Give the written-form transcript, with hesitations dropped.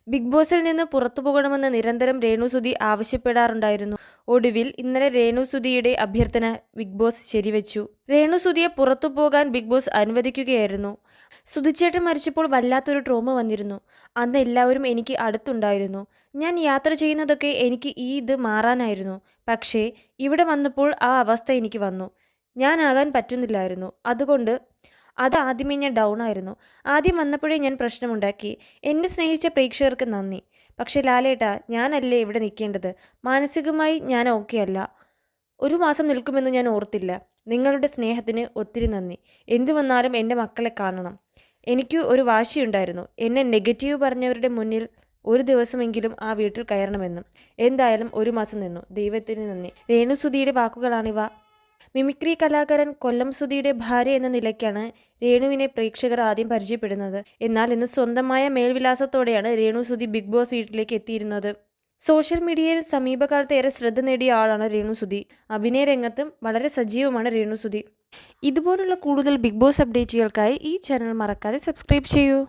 Big ബോസിൽ നിന്ന് പുറത്തു പോകണമെന്ന് നിരന്തരം രേണുസുതി ആവശ്യപ്പെടാറുണ്ടായിരുന്നു. ഒടുവിൽ ഇന്നലെ രേണുസുതിയുടെ അഭ്യർത്ഥന ബിഗ് ബോസ് ശരിവെച്ചു. രേണുസുതിയെ പുറത്തു പോകാൻ ബിഗ് ബോസ് അനുവദിക്കുകയായിരുന്നു. സുധിച്ചേട്ടൻ മരിച്ചപ്പോൾ വല്ലാത്തൊരു ട്രോമ വന്നിരുന്നു. അന്ന് എല്ലാവരും എനിക്ക് അടുത്തുണ്ടായിരുന്നു. ഞാൻ യാത്ര ചെയ്യുന്നതൊക്കെ എനിക്ക് ഇത് മാറാനായിരുന്നു. പക്ഷേ ഇവിടെ വന്നപ്പോൾ ആ അവസ്ഥ എനിക്ക് വന്നു. ഞാനാകാൻ പറ്റുന്നില്ലായിരുന്നു. അതുകൊണ്ട് ആദ്യമേ ഞാൻ ഡൗൺ ആയിരുന്നു. ആദ്യം വന്നപ്പോഴേ ഞാൻ പ്രശ്നമുണ്ടാക്കി. എന്നെ സ്നേഹിച്ച പ്രേക്ഷകർക്ക് നന്ദി. പക്ഷേ ലാലേട്ടാ, ഞാനല്ലേ ഇവിടെ നിൽക്കേണ്ടത്. മാനസികമായി ഞാൻ ഓക്കെ അല്ല. 1 മാസം നിൽക്കുമെന്ന് ഞാൻ ഓർത്തില്ല. നിങ്ങളുടെ സ്നേഹത്തിന് ഒത്തിരി നന്ദി. എന്തു വന്നാലും എൻ്റെ മക്കളെ കാണണം. എനിക്ക് ഒരു വാശിയുണ്ടായിരുന്നു. എന്നെ നെഗറ്റീവ് പറഞ്ഞവരുടെ മുന്നിൽ ഒരു ദിവസമെങ്കിലും ആ വീട്ടിൽ കയറണമെന്നും. എന്തായാലും 1 മാസം നിന്നു. ദൈവത്തിന് നന്ദി. രേണുസുതിയുടെ വാക്കുകളാണിവ. മിമിക്രി കലാകാരൻ കൊല്ലം സുധിയുടെ ഭാര്യ എന്ന നിലയ്ക്കാണ് രേണുവിനെ പ്രേക്ഷകർ ആദ്യം പരിചയപ്പെടുന്നത്. എന്നാൽ ഇന്ന് സ്വന്തമായ മേൽവിലാസത്തോടെയാണ് രേണുസുതി ബിഗ് ബോസ് വീട്ടിലേക്ക് എത്തിയിരുന്നത്. സോഷ്യൽ മീഡിയയിൽ സമീപകാലത്ത് ഏറെ ശ്രദ്ധ നേടിയ ആളാണ് രേണുസുതി. അഭിനയ രംഗത്തും വളരെ സജീവമാണ് രേണുസുതി. ഇതുപോലുള്ള കൂടുതൽ ബിഗ് ബോസ് അപ്ഡേറ്റുകൾക്കായി ഈ ചാനൽ മറക്കാതെ സബ്സ്ക്രൈബ് ചെയ്യൂ.